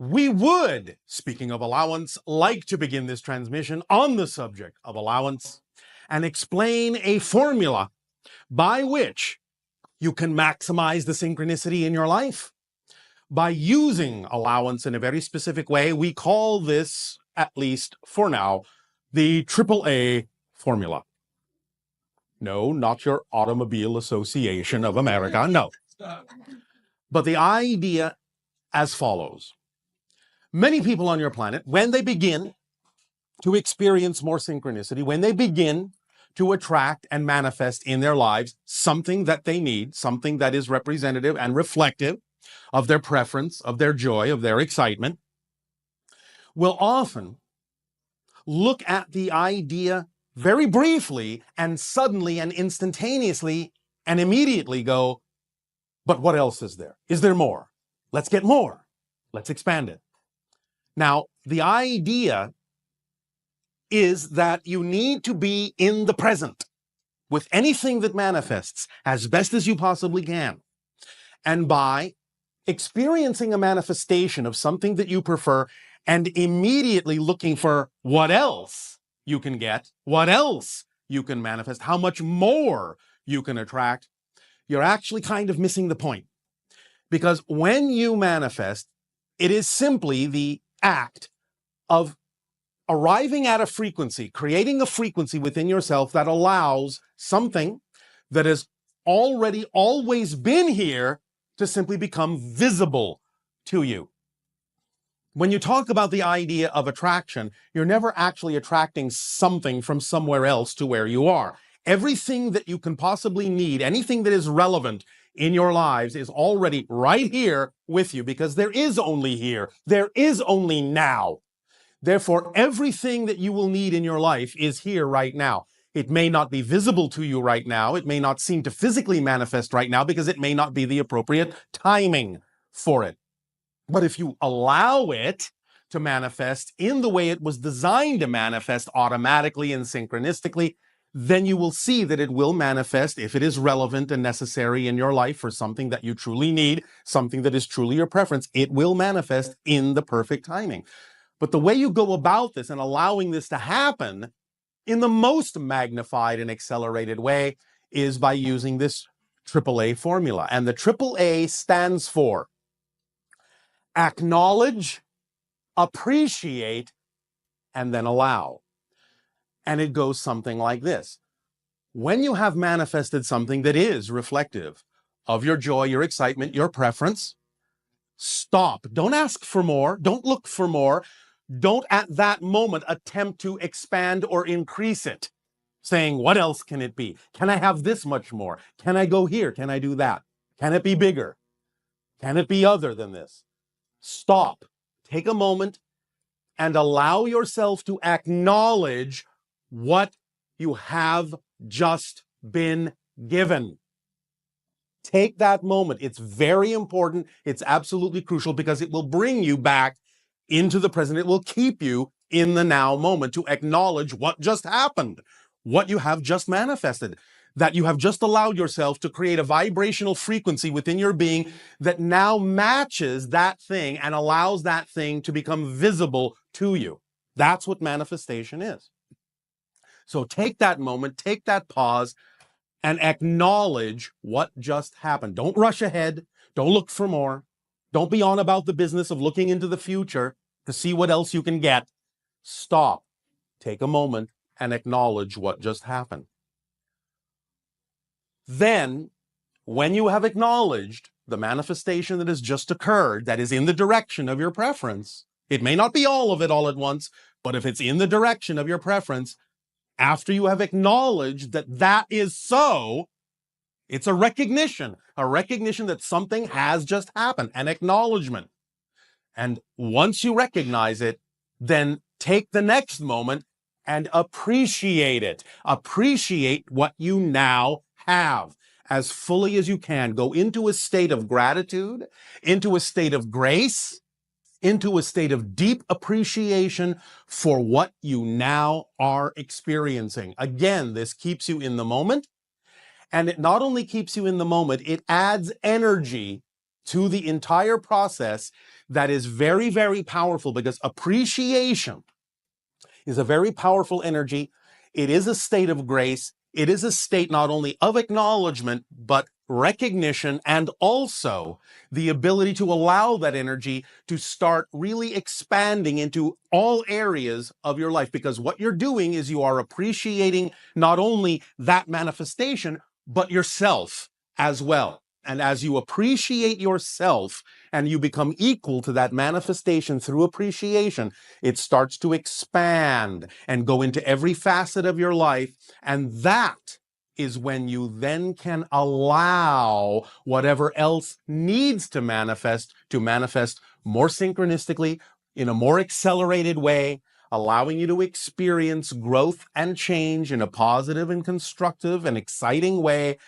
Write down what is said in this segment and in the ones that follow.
We would, speaking of allowance, like to begin this transmission on the subject of allowance and explain a formula by which you can maximize the synchronicity in your life. By using allowance in a very specific way, we call this, at least for now, the AAA formula. No, not your Automobile Association of America, no. But the idea as follows. Many people on your planet, when they begin to experience more synchronicity, when they begin to attract and manifest in their lives something that they need, something that is representative and reflective of their preference, of their joy, of their excitement, will often look at the idea very briefly and suddenly and instantaneously and immediately go, but what else is there? Is there more? Let's get more. Let's expand it. Now, the idea is that you need to be in the present with anything that manifests as best as you possibly can. And by experiencing a manifestation of something that you prefer and immediately looking for what else you can get, what else you can manifest, how much more you can attract, you're actually kind of missing the point. Because when you manifest, it is simply the act of arriving at a frequency, creating a frequency within yourself that allows something that has already always been here to simply become visible to you. When you talk about the idea of attraction, you're never actually attracting something from somewhere else to where you are. Everything that you can possibly need, anything that is relevant in your lives is already right here with you, because there is only here. There is only now. Therefore, everything that you will need in your life is here right now. It may not be visible to you right now. It may not seem to physically manifest right now because it may not be the appropriate timing for it. But if you allow it to manifest in the way it was designed to manifest automatically and synchronistically, then you will see that it will manifest if it is relevant and necessary in your life for something that you truly need, something that is truly your preference. It will manifest in the perfect timing. But the way you go about this and allowing this to happen in the most magnified and accelerated way is by using this AAA formula. And the AAA stands for acknowledge, appreciate, and then allow. And it goes something like this. When you have manifested something that is reflective of your joy, your excitement, your preference, stop. Don't ask for more. Don't look for more. Don't at that moment attempt to expand or increase it, saying, what else can it be? Can I have this much more? Can I go here? Can I do that? Can it be bigger? Can it be other than this? Stop. Take a moment and allow yourself to acknowledge what you have just been given. Take that moment. It's very important. It's absolutely crucial because it will bring you back into the present. It will keep you in the now moment to acknowledge what just happened, what you have just manifested, that you have just allowed yourself to create a vibrational frequency within your being that now matches that thing and allows that thing to become visible to you. That's what manifestation is. So take that moment, take that pause, and acknowledge what just happened. Don't rush ahead. Don't look for more. Don't be on about the business of looking into the future to see what else you can get. Stop. Take a moment and acknowledge what just happened. Then, when you have acknowledged the manifestation that has just occurred, that is in the direction of your preference, it may not be all of it all at once, but if it's in the direction of your preference, after you have acknowledged that that is so, it's a recognition that something has just happened, an acknowledgement. And once you recognize it, then take the next moment and appreciate it. Appreciate what you now have as fully as you can. Go into a state of gratitude, into a state of grace, into a state of deep appreciation for what you now are experiencing. Again, this keeps you in the moment. And it not only keeps you in the moment, it adds energy to the entire process that is very, very powerful, because appreciation is a very powerful energy. It is a state of grace. It is a state not only of acknowledgement, but recognition, and also the ability to allow that energy to start really expanding into all areas of your life. Because what you're doing is you are appreciating not only that manifestation, but yourself as well. And as you appreciate yourself and you become equal to that manifestation through appreciation, it starts to expand and go into every facet of your life. And that is when you then can allow whatever else needs to manifest more synchronistically, in a more accelerated way, allowing you to experience growth and change in a positive and constructive and exciting way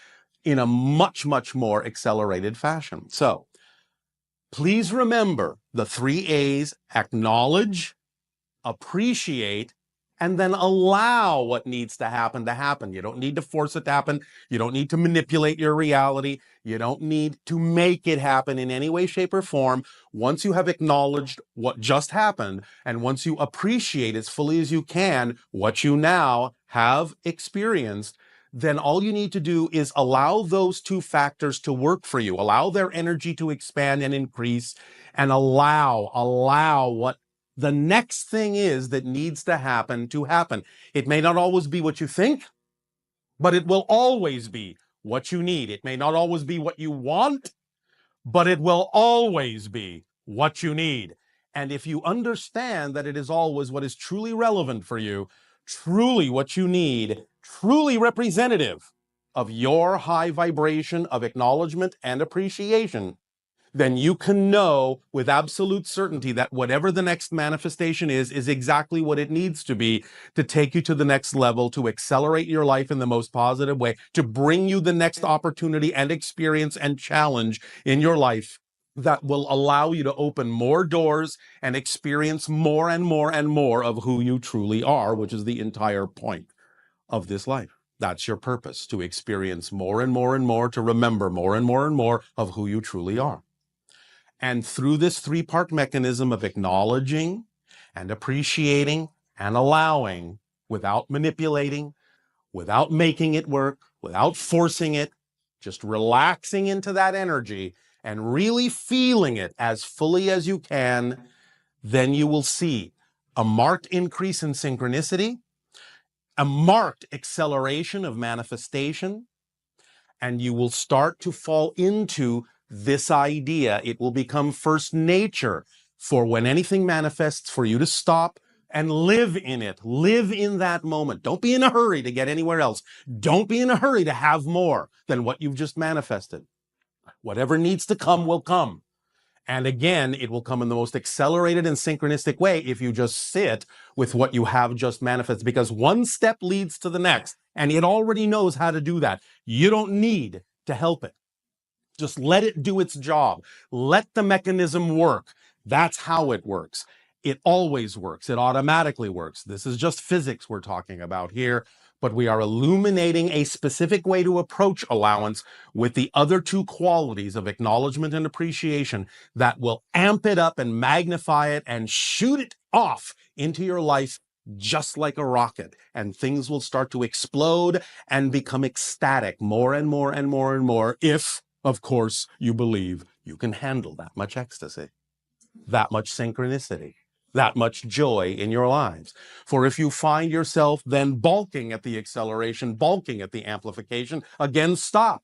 in a much, much more accelerated fashion. So please remember the 3 A's: acknowledge, appreciate, and then allow what needs to happen to happen. You don't need to force it to happen. You don't need to manipulate your reality. You don't need to make it happen in any way, shape, or form. Once you have acknowledged what just happened, and once you appreciate as fully as you can what you now have experienced, then all you need to do is allow those 2 factors to work for you. Allow their energy to expand and increase, and allow what the next thing is that needs to happen to happen. It may not always be what you think, but it will always be what you need. It may not always be what you want, but it will always be what you need. And if you understand that it is always what is truly relevant for you, truly what you need, truly representative of your high vibration of acknowledgement and appreciation, then you can know with absolute certainty that whatever the next manifestation is exactly what it needs to be to take you to the next level, to accelerate your life in the most positive way, to bring you the next opportunity and experience and challenge in your life that will allow you to open more doors and experience more and more and more of who you truly are, which is the entire point of this life. That's your purpose, to experience more and more and more, to remember more and more and more of who you truly are. And through this 3-part mechanism of acknowledging and appreciating and allowing, without manipulating, without making it work, without forcing it, just relaxing into that energy and really feeling it as fully as you can, then you will see a marked increase in synchronicity, a marked acceleration of manifestation, and you will start to fall into this idea. It will become first nature for when anything manifests for you to stop and live in it. Live in that moment. Don't be in a hurry to get anywhere else. Don't be in a hurry to have more than what you've just manifested. Whatever needs to come will come. And again, it will come in the most accelerated and synchronistic way if you just sit with what you have just manifested, because one step leads to the next, and it already knows how to do that. You don't need to help it. Just let it do its job. Let the mechanism work. That's how it works. It always works. It automatically works. This is just physics we're talking about here, but we are illuminating a specific way to approach allowance with the other 2 qualities of acknowledgement and appreciation that will amp it up and magnify it and shoot it off into your life just like a rocket, and things will start to explode and become ecstatic more and more and more and more, if, of course, you believe you can handle that much ecstasy, that much synchronicity, that much joy in your lives. For if you find yourself then balking at the acceleration, balking at the amplification, again, stop.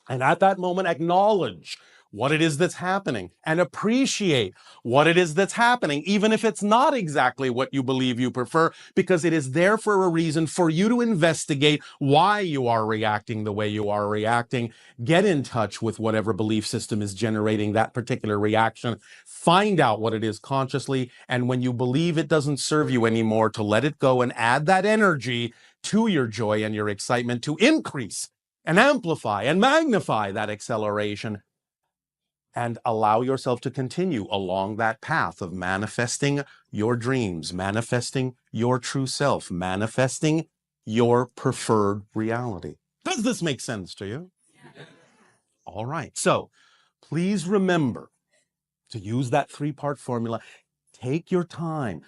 And at that moment, acknowledge what it is that's happening and appreciate what it is that's happening, even if it's not exactly what you believe you prefer, because it is there for a reason, for you to investigate why you are reacting the way you are reacting. Get in touch with whatever belief system is generating that particular reaction. Find out what it is consciously, and when you believe it doesn't serve you anymore, to let it go and add that energy to your joy and your excitement to increase and amplify and magnify that acceleration, and allow yourself to continue along that path of manifesting your dreams, manifesting your true self, manifesting your preferred reality. Does this make sense to you? All right. So please remember to use that three-part formula. Take your time.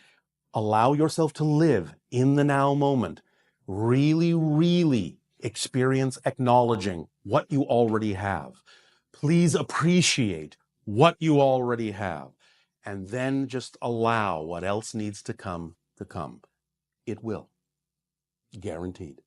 Allow yourself to live in the now moment. Really, really experience acknowledging what you already have. Please appreciate what you already have. And then just allow what else needs to come to come. It will. Guaranteed.